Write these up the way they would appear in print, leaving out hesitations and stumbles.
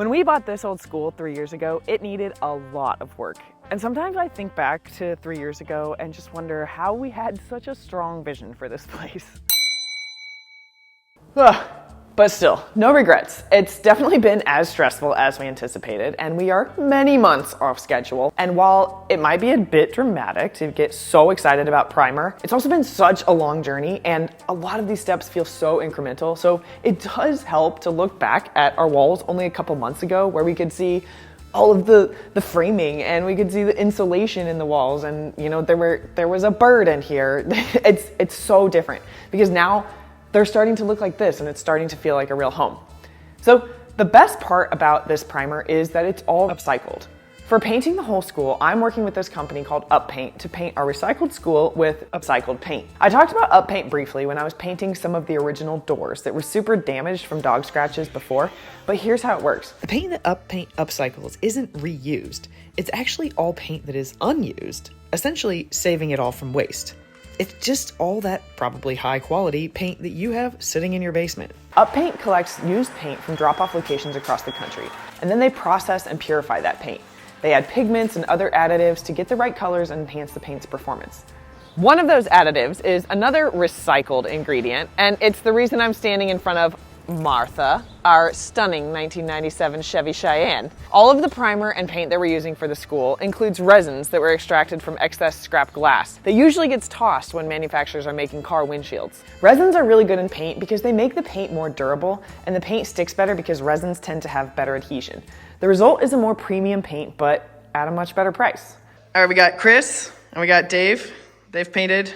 When we bought this old school 3 years ago, it needed a lot of work. And sometimes I think back to 3 years ago and just wonder how we had such a strong vision for this place. But still, no regrets. It's definitely been as stressful as we anticipated, and we are many months off schedule. And while it might be a bit dramatic to get so excited about primer, it's also been such a long journey, and a lot of these steps feel so incremental. So it does help to look back at our walls only a couple months ago, where we could see all of the framing, and we could see the insulation in the walls, and you know, there was a bird in here. It's so different because now they're starting to look like this, and it's starting to feel like a real home. So the best part about this primer is that it's all upcycled. For painting the whole school, I'm working with this company called UpPaint to paint our recycled school with upcycled paint. I talked about UpPaint briefly when I was painting some of the original doors that were super damaged from dog scratches before, but here's how it works. The paint that UpPaint upcycles isn't reused. It's actually all paint that is unused, essentially saving it all from waste. It's just all that probably high quality paint that you have sitting in your basement. UpPaint collects used paint from drop-off locations across the country, and then they process and purify that paint. They add pigments and other additives to get the right colors and enhance the paint's performance. One of those additives is another recycled ingredient, and it's the reason I'm standing in front of Martha, our stunning 1997 Chevy Cheyenne. All of the primer and paint that we're using for the school includes resins that were extracted from excess scrap glass that usually gets tossed when manufacturers are making car windshields. Resins are really good in paint because they make the paint more durable, and the paint sticks better because resins tend to have better adhesion. The result is a more premium paint, but at a much better price. All right, we got Chris and we got Dave. They've painted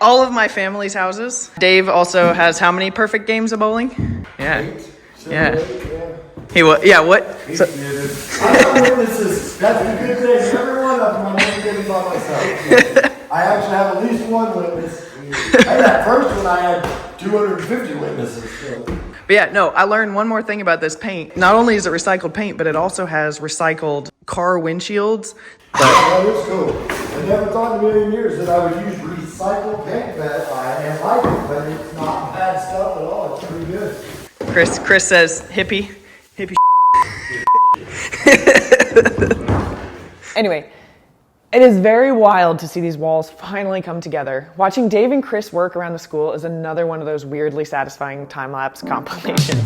all of my family's houses. Dave also has how many perfect games of bowling? Yeah. Yeah. He what? Yeah, what? So, I got witnesses. That's the good thing. Every one of them I'm only getting by myself. I actually have at least one witness. That first one I had 250 witnesses. So. But yeah, no, I learned one more thing about this paint. Not only is it recycled paint, but it also has recycled car windshields. Yeah, that is cool. I never thought in a million years that I would use recycled paint, but I like it, but it's not bad stuff at all. It's pretty good. Chris says hippie. Anyway, it is very wild to see these walls finally come together. Watching Dave and Chris work around the school is another one of those weirdly satisfying time-lapse compilations.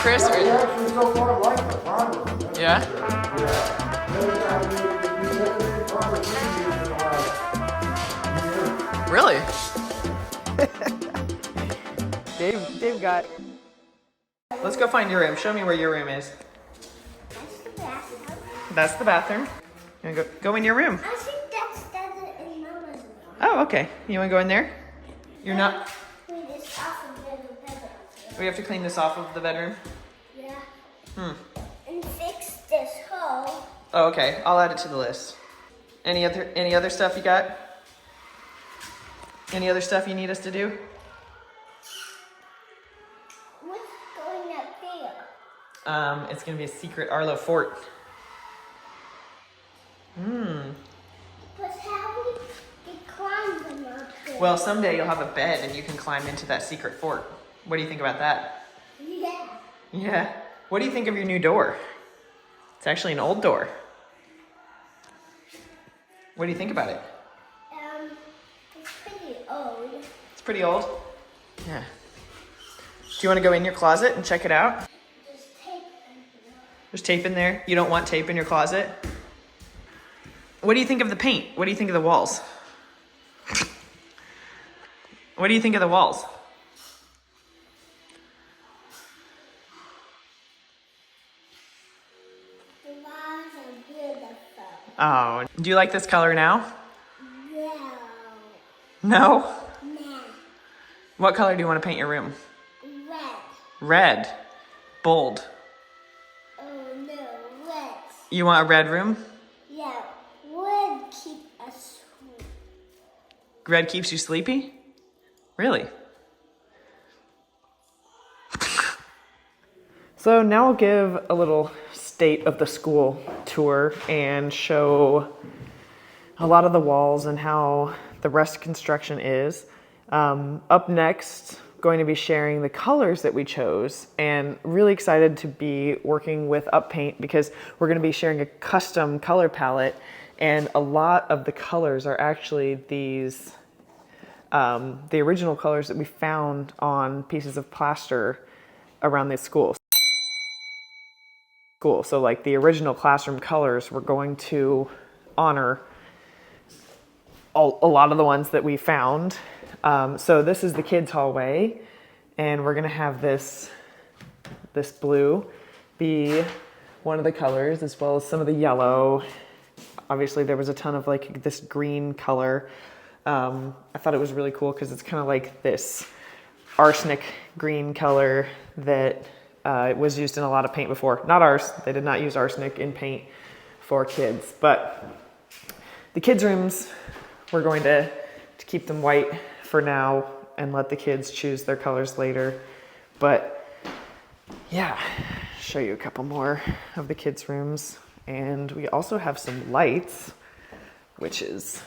Chris? Yeah? Really? Dave got... Let's go find your room. Show me where your room is. That's the bathroom. You wanna go in your room? I think that's in Mama's room. Oh, okay. You wanna go in there? You're not... Clean this off of the bedroom. We have to clean this off of the bedroom? Yeah. And fix this hole. Oh, okay. I'll add it to the list. Any other stuff you got? Any other stuff you need us to do? What's going up there? It's gonna be a secret Arlo fort. But how do we climb them up there? Well, someday you'll have a bed and you can climb into that secret fort. What do you think about that? Yeah. Yeah. What do you think of your new door? It's actually an old door. What do you think about it? It's pretty old. It's pretty old? Yeah. Do you want to go in your closet and check it out? There's tape in there. There's tape in there? You don't want tape in your closet? What do you think of the paint? What do you think of the walls? What do you think of the walls? Oh, do you like this color now? No. No? Nah. What color do you want to paint your room? Red. Red. Bold. Oh no, red. You want a red room? Yeah, red keep us sweet. Red keeps you sleepy? Really? So now I'll give a little state of the school tour and show a lot of the walls and how the rest of construction is. Up next, going to be sharing the colors that we chose, and really excited to be working with UpPaint because we're going to be sharing a custom color palette, and a lot of the colors are actually these the original colors that we found on pieces of plaster around the school. So like the original classroom colors, we're going to honor a lot of the ones that we found. So this is the kids' hallway, and we're gonna have this blue be one of the colors, as well as some of the yellow. Obviously there was a ton of like this green color. I thought it was really cool because it's kind of like this arsenic green color that was used in a lot of paint before. Not ours, they did not use arsenic in paint for kids, but the kids' rooms, we're going to keep them white for now and let the kids choose their colors later. But yeah, show you a couple more of the kids' rooms. And we also have some lights, which is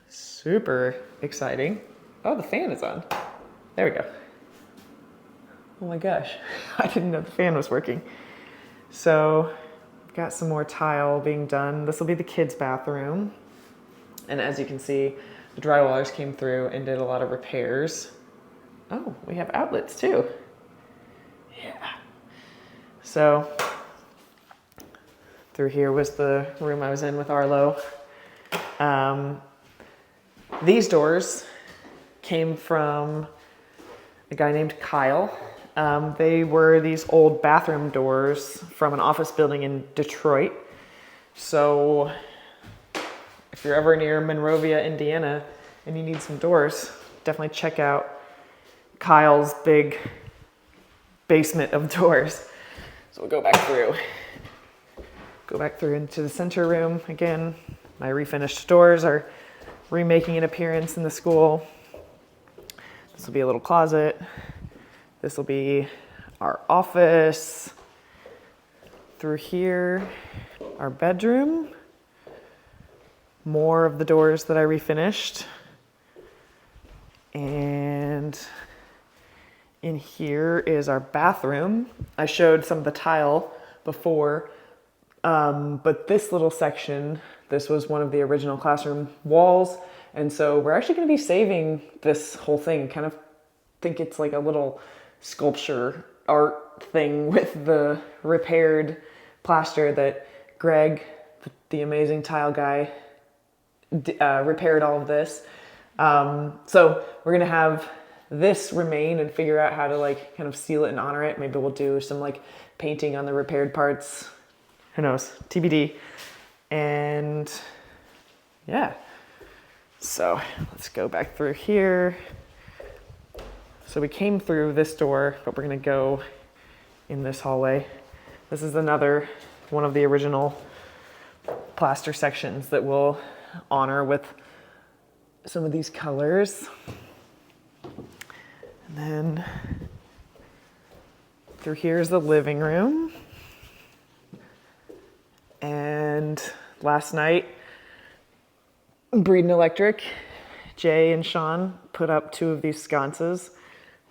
super exciting. Oh, the fan is on. There we go. Oh my gosh, I didn't know the fan was working. So, got some more tile being done. This will be the kids' bathroom. And as you can see, the drywallers came through and did a lot of repairs. Oh, we have outlets too. Yeah. So, through here was the room I was in with Arlo. These doors came from a guy named Kyle. They were these old bathroom doors from an office building in Detroit. So if you're ever near Monrovia, Indiana, and you need some doors, definitely check out Kyle's big basement of doors. So we'll go back through. Go back through into the center room. Again, my refinished doors are remaking an appearance in the school. This will be a little closet. This will be our office. Through here, our bedroom. More of the doors that I refinished. And in here is our bathroom. I showed some of the tile before, but this little section, this was one of the original classroom walls. And so we're actually going to be saving this whole thing. Kind of think it's like a little sculpture art thing with the repaired plaster that Greg, the amazing tile guy, repaired all of this. So we're going to have this remain and figure out how to like kind of seal it and honor it. Maybe we'll do some like painting on the repaired parts. Who knows? TBD. And yeah. So let's go back through here. So we came through this door, but we're gonna go in this hallway. This is another one of the original plaster sections that we'll honor with some of these colors. And then through here is the living room. And last night, Breeden Electric, Jay and Sean put up 2 of these sconces,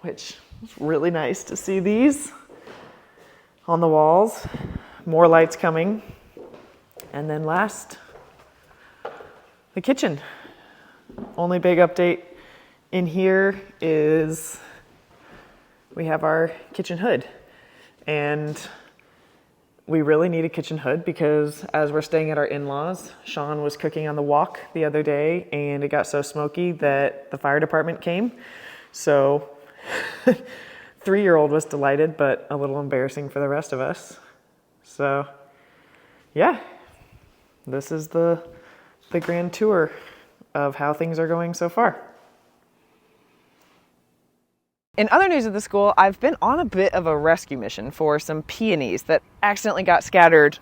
which was really nice to see these on the walls. More lights coming. And then last, the kitchen. Only big update in here is we have our kitchen hood. And we really need a kitchen hood because as we're staying at our in-laws, Sean was cooking on the wok the other day and it got so smoky that the fire department came. So 3-year-old was delighted, but a little embarrassing for the rest of us. So yeah, this is the grand tour of how things are going so far. In other news of the school, I've been on a bit of a rescue mission for some peonies that accidentally got scattered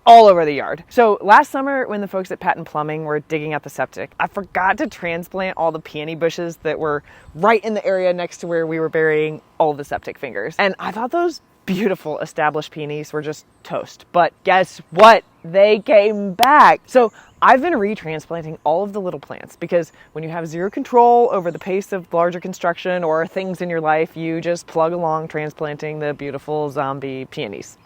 all over the yard. So last summer, when the folks at Patton Plumbing were digging out the septic, I forgot to transplant all the peony bushes that were right in the area next to where we were burying all the septic fingers. And I thought those beautiful established peonies were just toast. But guess what? They came back. So I've been retransplanting all of the little plants because when you have zero control over the pace of larger construction or things in your life, you just plug along transplanting the beautiful zombie peonies.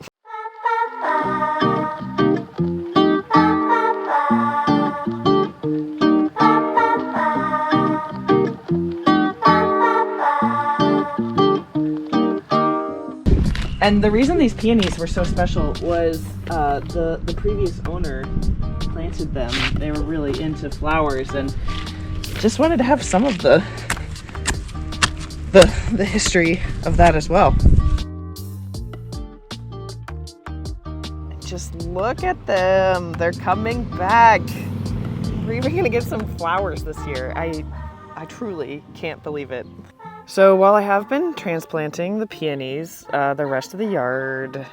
And the reason these peonies were so special was the previous owner planted them. They were really into flowers and just wanted to have some of the history of that as well. Just look at them. They're coming back. We're even gonna get some flowers this year. I truly can't believe it. So while I have been transplanting the peonies, the rest of the yard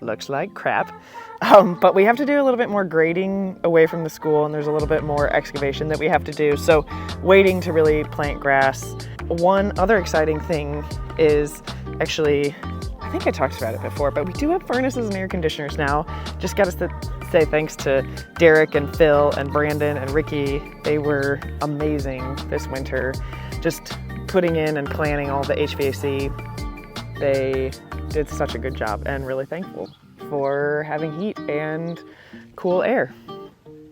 looks like crap. But we have to do a little bit more grading away from the school, and there's a little bit more excavation that we have to do. So waiting to really plant grass. One other exciting thing is actually, I think I talked about it before, but we do have furnaces and air conditioners now. Just got to say thanks to Derek and Phil and Brandon and Ricky. They were amazing this winter. Just putting in and planning all the HVAC. They did such a good job, and really thankful for having heat and cool air.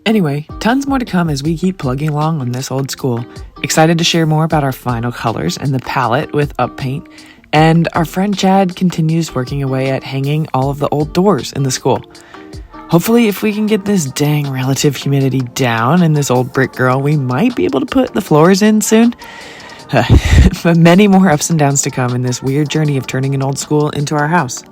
Anyway, tons more to come as we keep plugging along on this old school. Excited to share more about our final colors and the palette with up paint. And our friend Chad continues working away at hanging all of the old doors in the school. Hopefully, if we can get this dang relative humidity down in this old brick girl, we might be able to put the floors in soon. But many more ups and downs to come in this weird journey of turning an old school into our house.